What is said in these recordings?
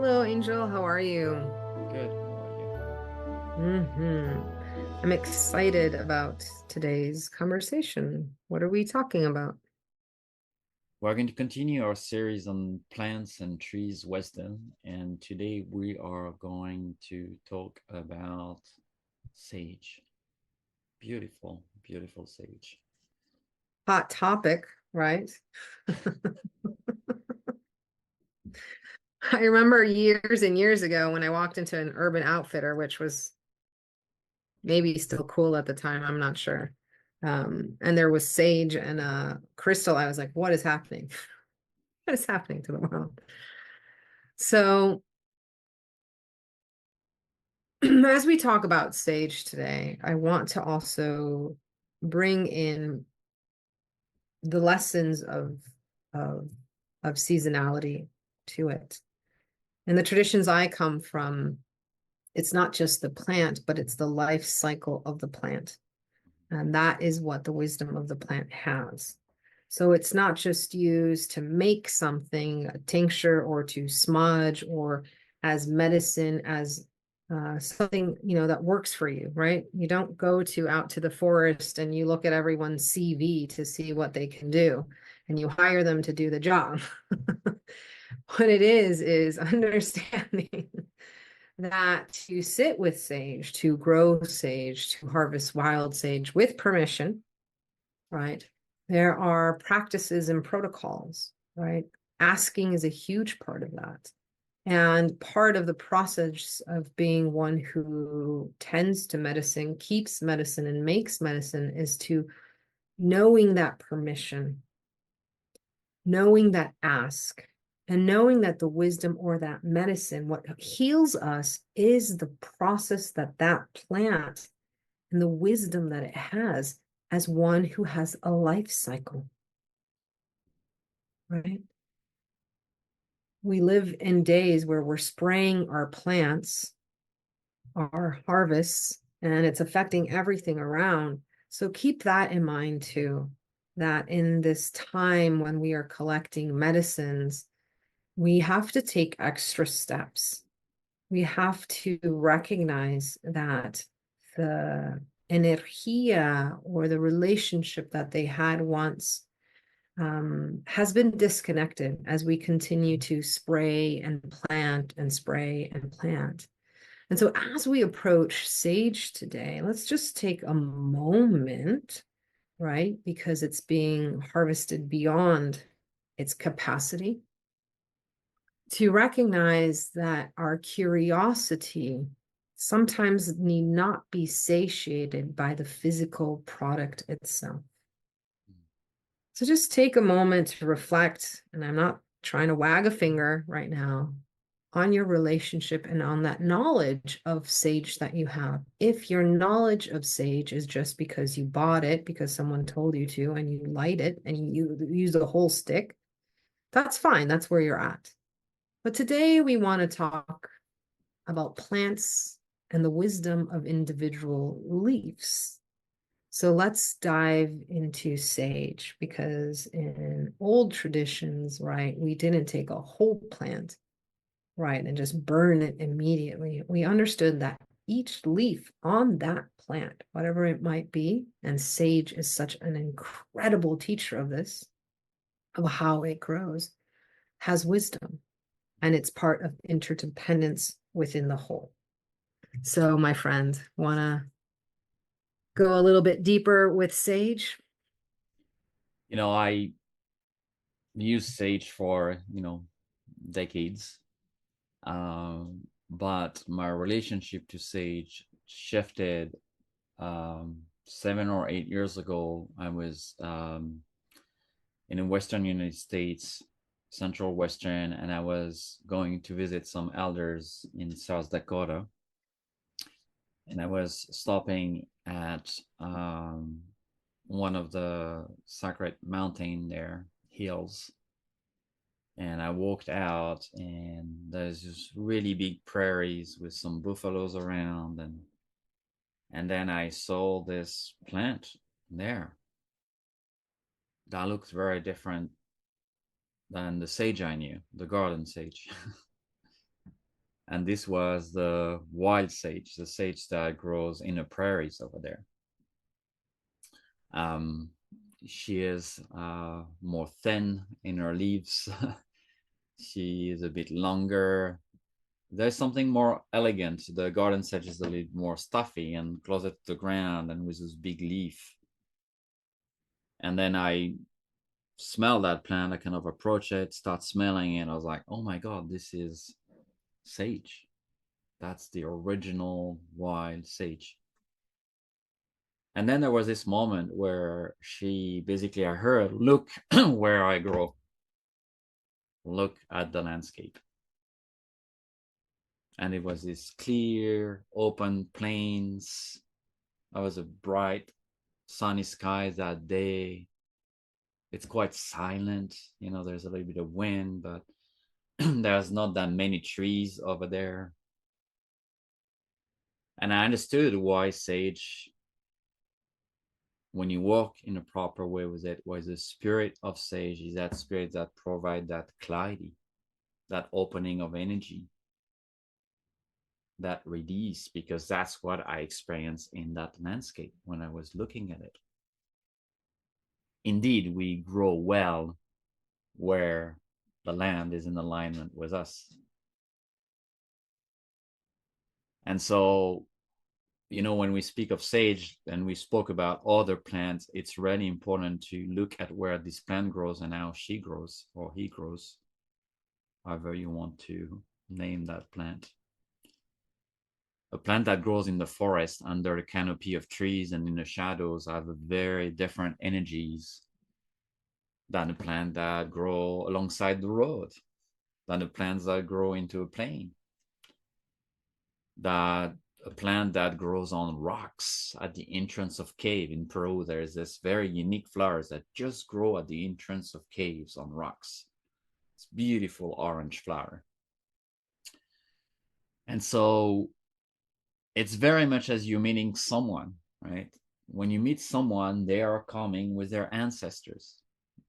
Hello, Angel. How are you? Good. How hmm I'm excited about today's conversation. What are we talking about? We're going to continue our series on plants and trees wisdom, and today we are going to talk about sage. Beautiful, beautiful sage. Hot topic, right? I remember years and years ago when I walked into an Urban Outfitter, which was maybe still cool at the time, I'm not sure. And there was sage and crystal. I was like, what is happening? What is happening to the world? So, as we talk about sage today, I want to also bring in the lessons of of seasonality to it. And the traditions I come from, it's not just the plant, but it's the life cycle of the plant. And that is what the wisdom of the plant has. So it's not just used to make something, a tincture, or to smudge, or as medicine, as something, that works for you, right? You don't go to out to the forest and you look at everyone's CV to see what they can do, and you hire them to do the job. What it is understanding that to sit with sage, to grow sage, to harvest wild sage with permission, right? There are practices and protocols, right? Asking is a huge part of that. And part of the process of being one who tends to medicine, keeps medicine, and makes medicine is to knowing that permission, knowing that ask, and knowing that the wisdom or that medicine, what heals us is the process that that plant and the wisdom that it has as one who has a life cycle, right? We live in days where we're spraying our plants, our harvests, and it's affecting everything around. So keep that in mind too, that in this time when we are collecting medicines, we have to take extra steps. We have to recognize that the energia or the relationship that they had once has been disconnected as we continue to spray and plant and spray and plant. And so, as we approach sage today, let's just take a moment, right? Because it's being harvested beyond its capacity to recognize that our curiosity sometimes need not be satiated by the physical product itself. So just take a moment to reflect, and I'm not trying to wag a finger right now, on your relationship and on that knowledge of sage that you have. If your knowledge of sage is just because you bought it, because someone told you to, and you light it and you use the whole stick, that's fine. That's where you're at. But today we want to talk about plants and the wisdom of individual leaves. So let's dive into sage because in old traditions, right, we didn't take a whole plant, right, and just burn it immediately. We understood that each leaf on that plant, whatever it might be, and sage is such an incredible teacher of this, of how it grows, has wisdom, and it's part of interdependence within the whole. So, my friend, want to go a little bit deeper with sage? I used sage for, decades. But my relationship to sage shifted 7 or 8 years ago. I was in the Western United States, Central Western, and I was going to visit some elders in South Dakota. And I was stopping at one of the sacred mountain there, hills. And I walked out, and there's just really big prairies with some buffaloes around, and then I saw this plant there that looked very different than the sage I knew, the garden sage. And this was the wild sage, the sage that grows in the prairies over there. Um, she is more thin in her leaves. She is a bit longer. There's something more elegant. The garden sedge is a little more stuffy and closer to the ground and with this big leaf. And then I smell that plant. I kind of approach it, start smelling it. I was like, oh my God, this is sage. That's the original wild sage. And then there was this moment where I heard, look where I grow, look at the landscape. And it was this clear, open plains. It was a bright, sunny sky that day. It's quite silent. There's a little bit of wind, but there's not that many trees over there. And I understood why sage, when you walk in a proper way with it, was the spirit of sage is that spirit that provides that clarity, that opening of energy, that release, because that's what I experienced in that landscape when I was looking at it. Indeed, we grow well where the land is in alignment with us. And so, when we speak of sage and we spoke about other plants, it's really important to look at where this plant grows and how she grows or he grows, however you want to name that plant. A plant that grows in the forest under the canopy of trees and in the shadows have very different energies than a plant that grow alongside the road, than the plants that grow into a plain, that a plant that grows on rocks at the entrance of cave in Peru. There's this very unique flowers that just grow at the entrance of caves on rocks. It's beautiful orange flower. And so it's very much as you meeting someone, right? When you meet someone, they are coming with their ancestors.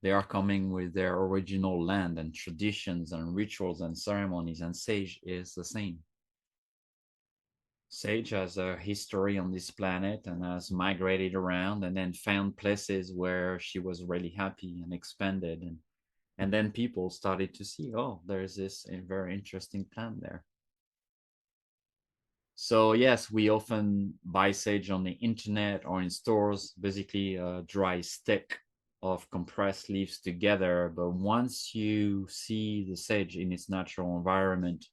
They are coming with their original land and traditions and rituals and ceremonies, and sage is the same. Sage has a history on this planet and has migrated around and then found places where she was really happy and expanded. And then people started to see, oh, there's this very interesting plant there. So yes, we often buy sage on the internet or in stores, basically a dry stick of compressed leaves together. But once you see the sage in its natural environment,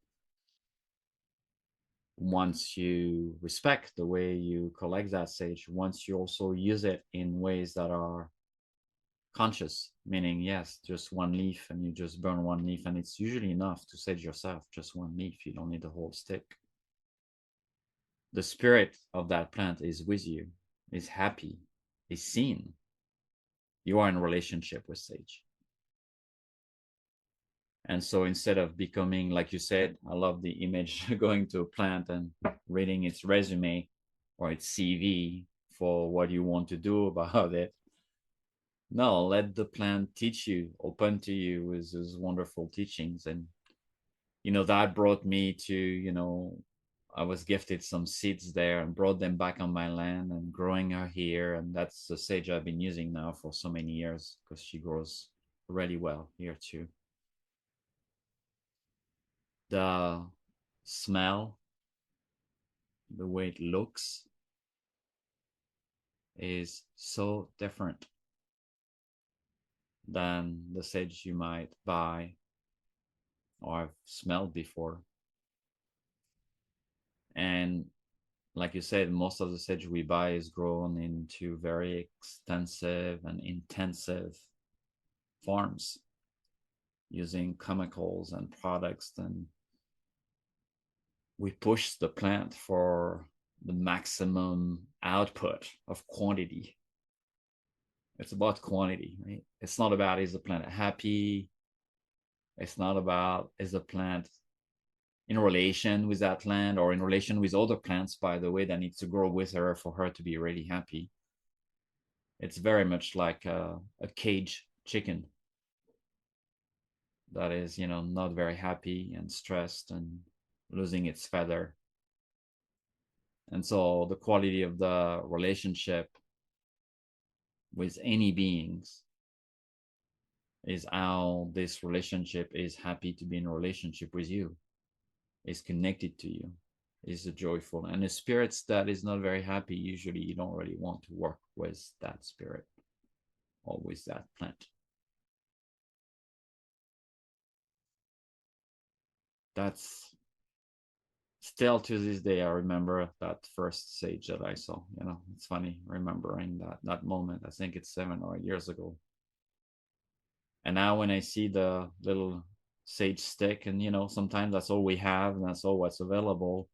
once you respect the way you collect that sage, once you also use it in ways that are conscious, meaning, yes, just one leaf and you just burn one leaf, and it's usually enough to sage yourself, just one leaf. You don't need the whole stick. The spirit of that plant is with you, is happy, is seen. You are in a relationship with sage. And so instead of becoming, like you said, I love the image going to a plant and reading its resume or its CV for what you want to do about it. No, let the plant teach you, open to you with those wonderful teachings. And, that brought me to, I was gifted some seeds there and brought them back on my land and growing her here. And that's the sage I've been using now for so many years because she grows really well here too. The smell, the way it looks is so different than the sage you might buy or have smelled before. And like you said, most of the sage we buy is grown into very extensive and intensive farms using chemicals and products. And we push the plant for the maximum output of quantity. It's about quantity, right? It's not about is the plant happy. It's not about is the plant in relation with that plant or in relation with other plants, by the way, that needs to grow with her for her to be really happy. It's very much like a cage chicken that is, not very happy and stressed and losing its feather. And so the quality of the relationship with any beings is how this relationship is happy to be in a relationship with you, is connected to you, is joyful. And the spirits that is not very happy, usually you don't really want to work with that spirit or with that plant. That's still to this day, I remember that first sage that I saw. You know, it's funny remembering that moment. I think it's 7 or 8 years ago. And now when I see the little sage stick, and sometimes that's all we have and that's all what's available,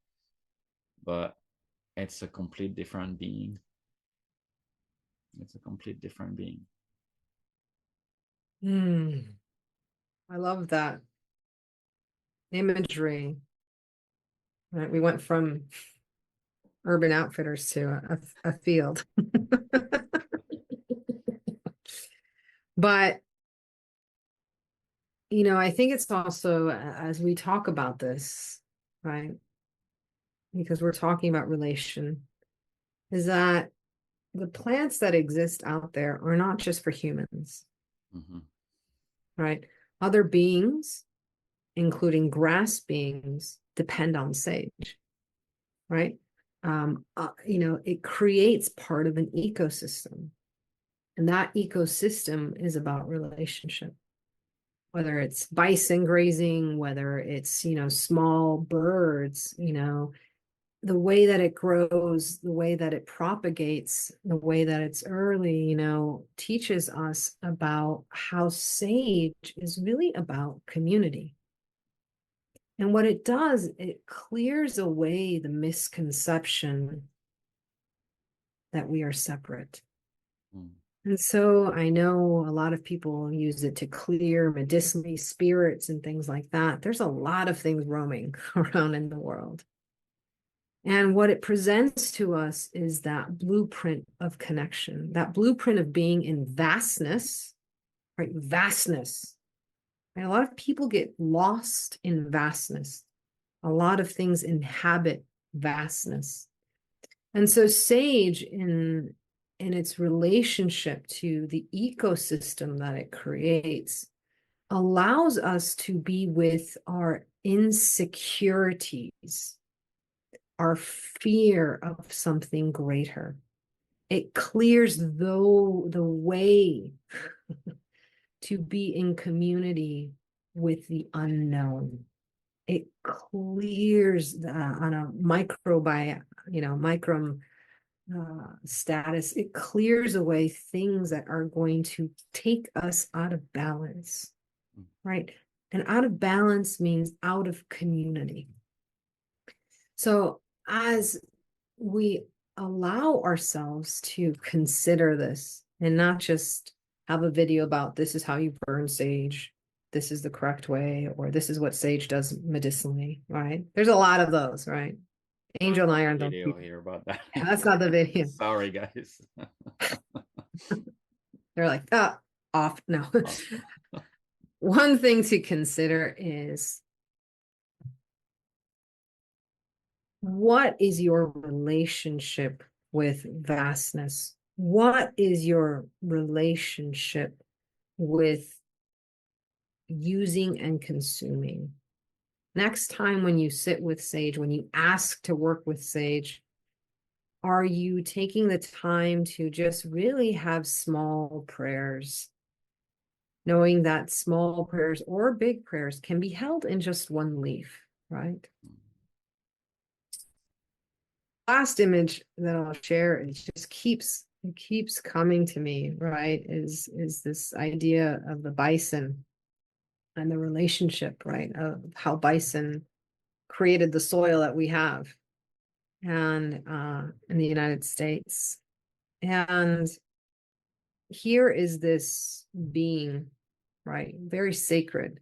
but it's a complete different being. It's a complete different being. I love that imagery. Right? We went from Urban Outfitters to a field. But, I think it's also, as we talk about this, right? Because we're talking about relation, is that the plants that exist out there are not just for humans, right? Other beings, including grass beings, depend on sage, right? It creates part of an ecosystem. And that ecosystem is about relationship, whether it's bison grazing, whether it's, small birds, the way that it grows, the way that it propagates, the way that it's early, teaches us about how sage is really about community. And what it does, it clears away the misconception that we are separate. And so I know a lot of people use it to clear medicinally spirits and things like that. There's a lot of things roaming around in the world. And what it presents to us is that blueprint of connection, that blueprint of being in vastness, right? Vastness. And a lot of people get lost in vastness. A lot of things inhabit vastness. And so sage in its relationship to the ecosystem that it creates allows us to be with our insecurities, our fear of something greater. It clears the way to be in community with the unknown. It clears on a micro status. It clears away things that are going to take us out of balance, right? And out of balance means out of community. So as we allow ourselves to consider this and not just have a video about this is how you burn sage, this is the correct way, or this is what sage does medicinally, right? There's a lot of those, right? Angel and I are video here about that. Yeah, that's not the video. Sorry, guys. They're like, off. No. One thing to consider is, what is your relationship with vastness? What is your relationship with using and consuming? Next time when you sit with sage, when you ask to work with sage, are you taking the time to just really have small prayers, knowing that small prayers or big prayers can be held in just one leaf, right? Last image that I'll share, it keeps coming to me, right? Is this idea of the bison and the relationship, right? Of how bison created the soil that we have and in the United States. And here is this being, right? Very sacred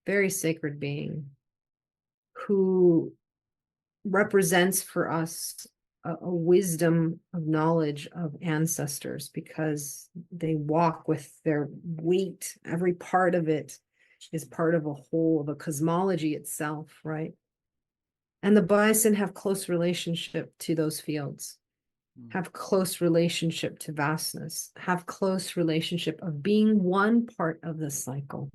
being who represents for us a wisdom of knowledge of ancestors, because they walk with their weight. Every part of it is part of a whole, of a cosmology itself, right? And the bison have close relationship to those fields, have close relationship to vastness, have close relationship of being one part of the cycle.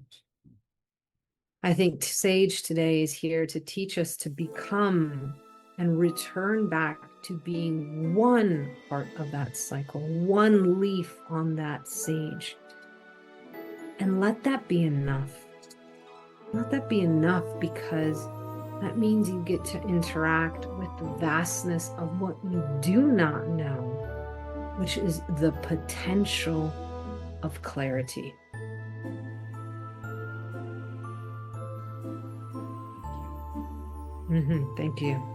I think Sage today is here to teach us to become and return back to being one part of that cycle, one leaf on that sage. And let that be enough. Let that be enough, because that means you get to interact with the vastness of what you do not know, which is the potential of clarity. Thank you.